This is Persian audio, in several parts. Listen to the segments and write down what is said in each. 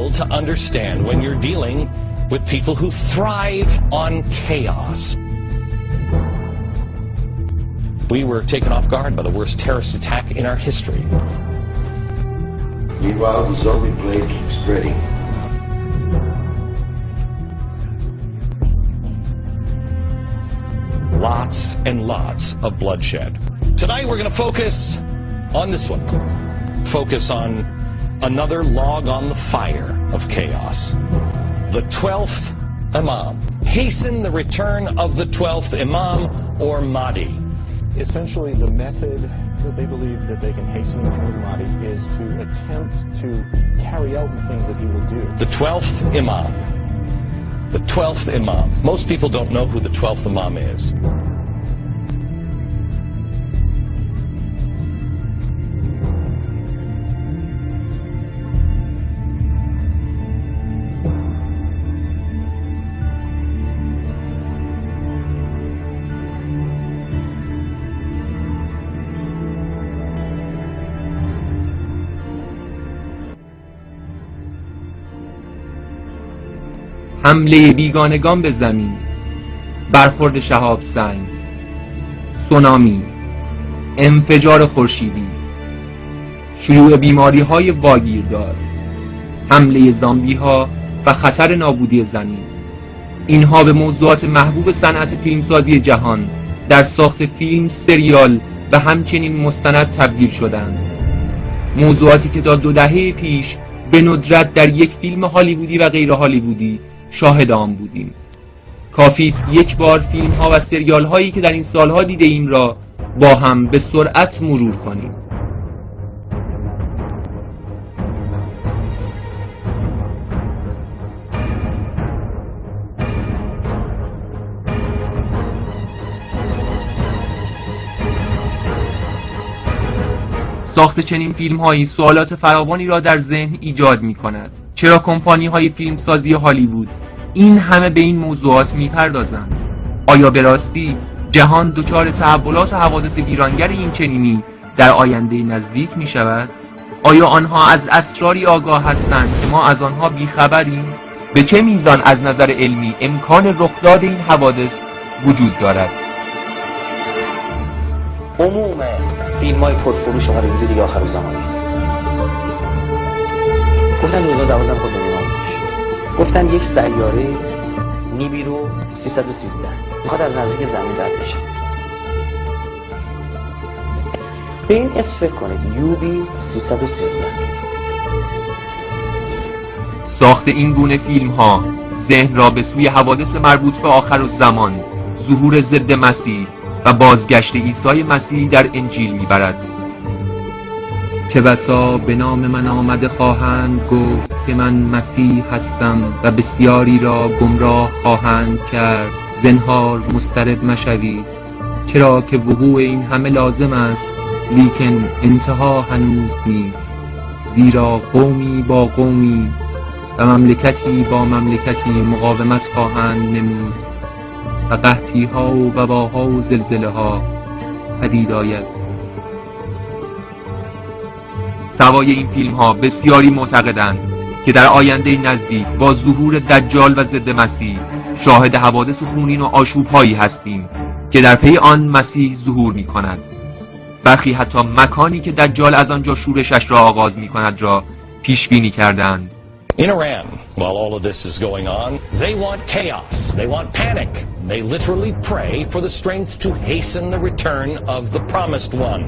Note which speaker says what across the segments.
Speaker 1: crucial to understand when you're dealing with people who thrive on chaos. We were taken off guard by the worst terrorist attack in our history.
Speaker 2: Meanwhile, the zombie plague keeps spreading.
Speaker 1: Lots and lots of bloodshed. Tonight we're going to focus on this one. Focus on another log on the fire of chaos. The 12th Imam. Hasten the return of the 12th Imam or Mahdi.
Speaker 3: Essentially, the method that they believe that they can hasten the return of Mahdi is to attempt to carry out the things that he will do.
Speaker 1: The 12th Imam. The 12th Imam. Most people don't know who the 12th Imam is.
Speaker 4: حمله بیگانگان به زمین، برخورد شهاب سنگ، سونامی، انفجار خورشیدی، شیوع بیماری‌های واگیردار، حمله زامبی‌ها و خطر نابودی زمین. اینها به موضوعات محبوب صنعت فیلمسازی جهان در ساخت فیلم، سریال و همچنین مستند تبدیل شدند. موضوعاتی که تا 2 دهه پیش به ندرت در یک فیلم هالیوودی و غیر هالیوودی شاهد آن بودیم. کافی است یک بار فیلم ها و سریال هایی که در این سالها دیده ایم را با هم به سرعت مرور کنیم. ساخت چنین فیلم هایی سوالات فراوانی را در ذهن ایجاد می کند. چرا کمپانی های فیلمسازی هالیوود این همه به این موضوعات می پردازند؟ آیا به راستی جهان دچار تحولات و حوادث ویرانگر این چنینی در آینده نزدیک می شود؟ آیا آنها از اسراری آگاه هستند که ما از آنها بیخبریم؟ به چه میزان از نظر علمی امکان رخداد این حوادث وجود دارد؟
Speaker 5: عموم فیلم های پرفروش هالیوودی دیگه آخر زمانی گفتن 2012 خود نمیدونم گفتن یک سیاره نیبیرو 313 میخواد از نزدیک زمین رد بشه. به این اسم فکر کنید، یوبی 313.
Speaker 4: ساخت این گونه فیلم ها ذهن را به سوی حوادث مربوط به آخر الزمان، ظهور ضد مسیح و بازگشت عیسی مسیح در انجیل میبرد. چه بسا به نام من آمده خواهند گفت که من مسیح هستم و بسیاری را گمراه خواهند کرد. زنهار مضطرب مشوید، چرا که وقوع این همه لازم است، لیکن انتها هنوز نیست. زیرا قومی با قومی و مملکتی با مملکتی مقاومت خواهند نمود و قحطی ها و وباها و زلزله ها پدید آید. سوای این فیلم ها بسیاری معتقدند که در آینده نزدیک با ظهور دجال و ضد مسیح شاهد حوادث خونین و آشوب هایی هستیم که در پی آن مسیح ظهور می کند. برخی حتی مکانی که دجال از آنجا شورشش را آغاز می کند را پیش بینی کردند.
Speaker 1: In Iran, while all of this is going on, they want chaos. They want panic. They literally pray for the strength to hasten the return of the promised one.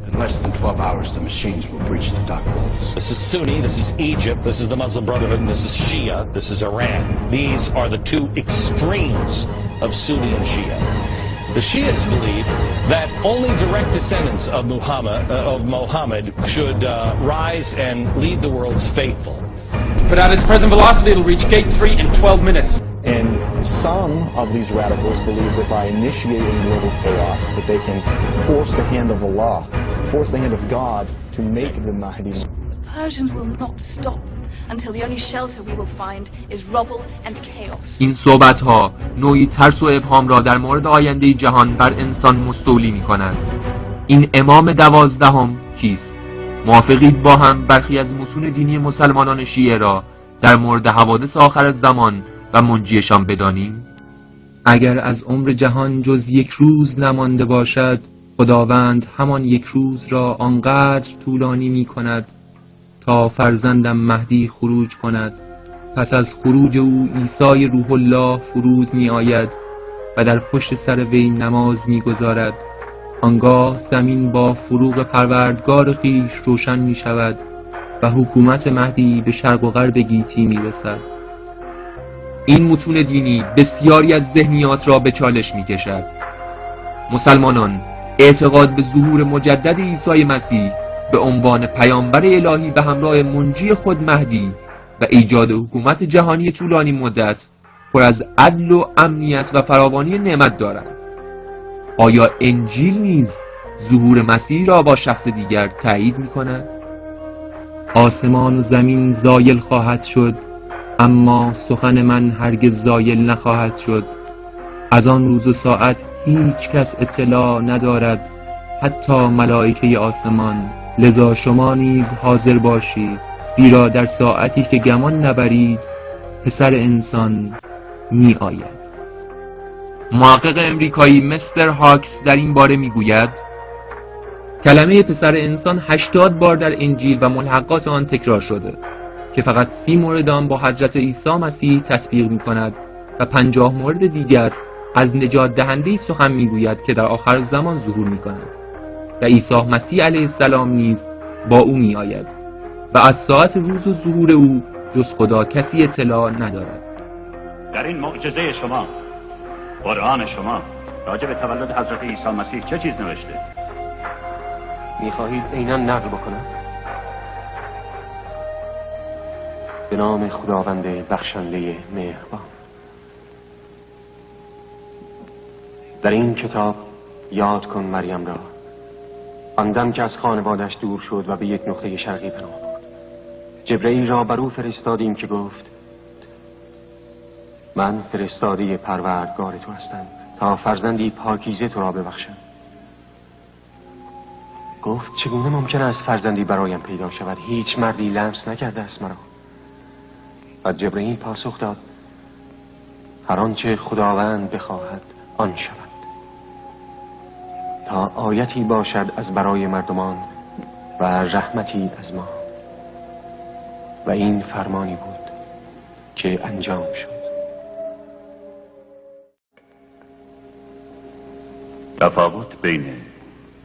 Speaker 2: In less than 12 hours, the machines will breach the dock walls.
Speaker 1: This is Sunni, this is Egypt, this is the Muslim Brotherhood, and this is Shia, this is Iran. These are the two extremes of Sunni and Shia. The Shias believe that only direct descendants of Muhammad should rise and lead the world's faithful.
Speaker 6: But at its present velocity, it'll reach gate 3 in 12 minutes.
Speaker 3: And some of these radicals believe that by initiating global chaos, that they can force the hand of Allah, force the hand of God to make the Mahdi.
Speaker 7: The Persians will not stop until the only shelter we will find is rubble and chaos.
Speaker 4: این صحبت‌ها نوعی ترس و ابهام را در مورد آینده جهان بر انسان مستولی می‌کند. این امام 12 کیست؟ موافقید با هم برخی از متون دینی مسلمانان شیعه را در مورد حوادث آخر زمان و منجیشان بدانیم؟ اگر از عمر جهان جز یک روز نمانده باشد، خداوند همان یک روز را آنقدر طولانی می کند تا فرزندم مهدی خروج کند. پس از خروج او عیسی روح الله فرود می آید و در پشت سر وی نماز می گذارد. آنگاه زمین با فروغ پروردگار خویش روشن می شود و حکومت مهدی به شرق و غرب گیتی می رسد. این متون دینی بسیاری از ذهنیات را به چالش می کشد. مسلمانان اعتقاد به ظهور مجدد عیسی مسیح به عنوان پیامبر الهی به همراه منجی خود مهدی و ایجاد حکومت جهانی طولانی مدت پر از عدل و امنیت و فراوانی نعمت دارند. آیا انجیل نیز ظهور مسیح را با شخص دیگر تایید می کند؟ آسمان و زمین زایل خواهد شد، اما سخن من هرگز زایل نخواهد شد. از آن روز و ساعت هیچ کس اطلاع ندارد، حتی ملائکه آسمان. لذا شما نیز حاضر باشید، زیرا در ساعتی که گمان نبرید پسر انسان می آید. محقق امریکایی مستر هاکس در این باره می گوید کلمه پسر انسان 80 بار در انجیل و ملحقات آن تکرار شده که فقط 30 مورد آن با حضرت عیسی مسیح تطبیق می کند و 50 مورد دیگر از نجات دهنده‌ای سخن می گوید که در آخر زمان ظهور می کند و عیسی مسیح علیه السلام نیز با او می آید و از ساعت روز و ظهور او جز خدا کسی اطلاع ندارد.
Speaker 8: در این معجزه شما، قرآن شما، راجع به تولد حضرت عیسی مسیح چه چیز نوشته؟
Speaker 9: می‌خواهید عیناً نقل بکنم؟ به نام خداوند بخشنده مهربان. در این کتاب یاد کن مریم را، آن دم که از خانوادش دور شد و به یک نقطه شرقی پناه برد. جبرئیل را بر او فرستادیم که گفت من فرستاده پروردگار تو هستم تا فرزندی پاکیزه تو را ببخشم. گفت چگونه ممکن است فرزندی برایم پیدا شود؟ هیچ مردی لمس نکرده است مرا. و جبرئیل پاسخ داد هر آنچه خداوند بخواهد آن شود، تا آیتی باشد از برای مردمان و رحمتی از ما. و این فرمانی بود که انجام شد.
Speaker 8: تفاوت بین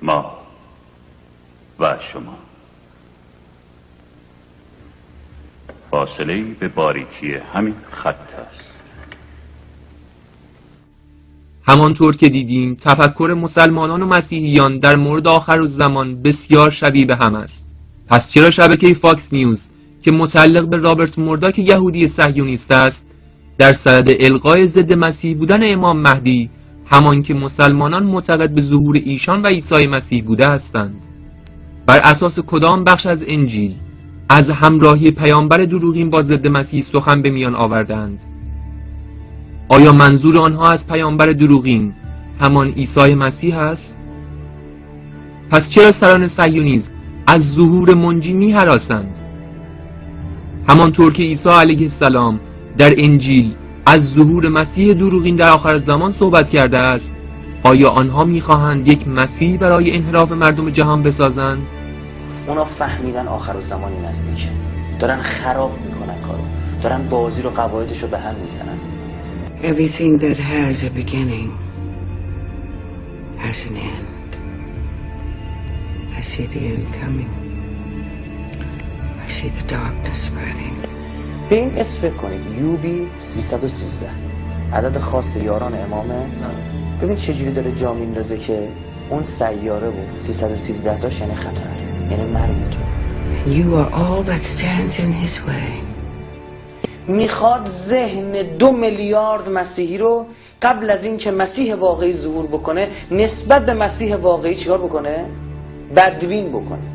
Speaker 8: ما و شما فاصله به باریکی همین خط است.
Speaker 4: همانطور که دیدیم تفکر مسلمانان و مسیحیان در مورد آخر زمان بسیار شبیه به هم است. پس چرا شبکه فاکس نیوز که متعلق به رابرت مورداک یهودی صهیونیست است در صدد القای ضد مسیح بودن امام مهدی، همان که مسلمانان معتقد به ظهور ایشان و عیسی مسیح بوده هستند؟ بر اساس کدام بخش از انجیل از همراهی پیامبر دروغین با ضد مسیح سخن به میان آوردند؟ آیا منظور آنها از پیامبر دروغین همان عیسی مسیح است؟ پس چرا سران صهیونیسم از ظهور منجی می هراسند؟ همانطور که عیسی علیه السلام در انجیل از ظهور مسیح دروغین در آخر زمان صحبت کرده است، آیا آنها می‌خواهند یک مسیح برای انحراف مردم جهان بسازند؟
Speaker 5: اونا فهمیدن آخر زمانی نزدیکه، دارن خراب میکنن کارو، دارن بازی رو قواعدش رو به هم میزنن.
Speaker 10: Everything that has a beginning has an end. I see the end coming. I see the darkness spreading.
Speaker 5: به این اسم فکر کنید، یوبی 313 عدد خاص یاران امامه. ببین چجوری داره جا میندازه که اون سیاره بود 313 تاش یعنی خطر، یعنی مرگ تو.
Speaker 10: You are all that stands in his way.
Speaker 5: میخواد ذهن 2 میلیارد مسیحی رو قبل از این که مسیح واقعی ظهور بکنه نسبت به مسیح واقعی چیکار بکنه؟ بدبین بکنه.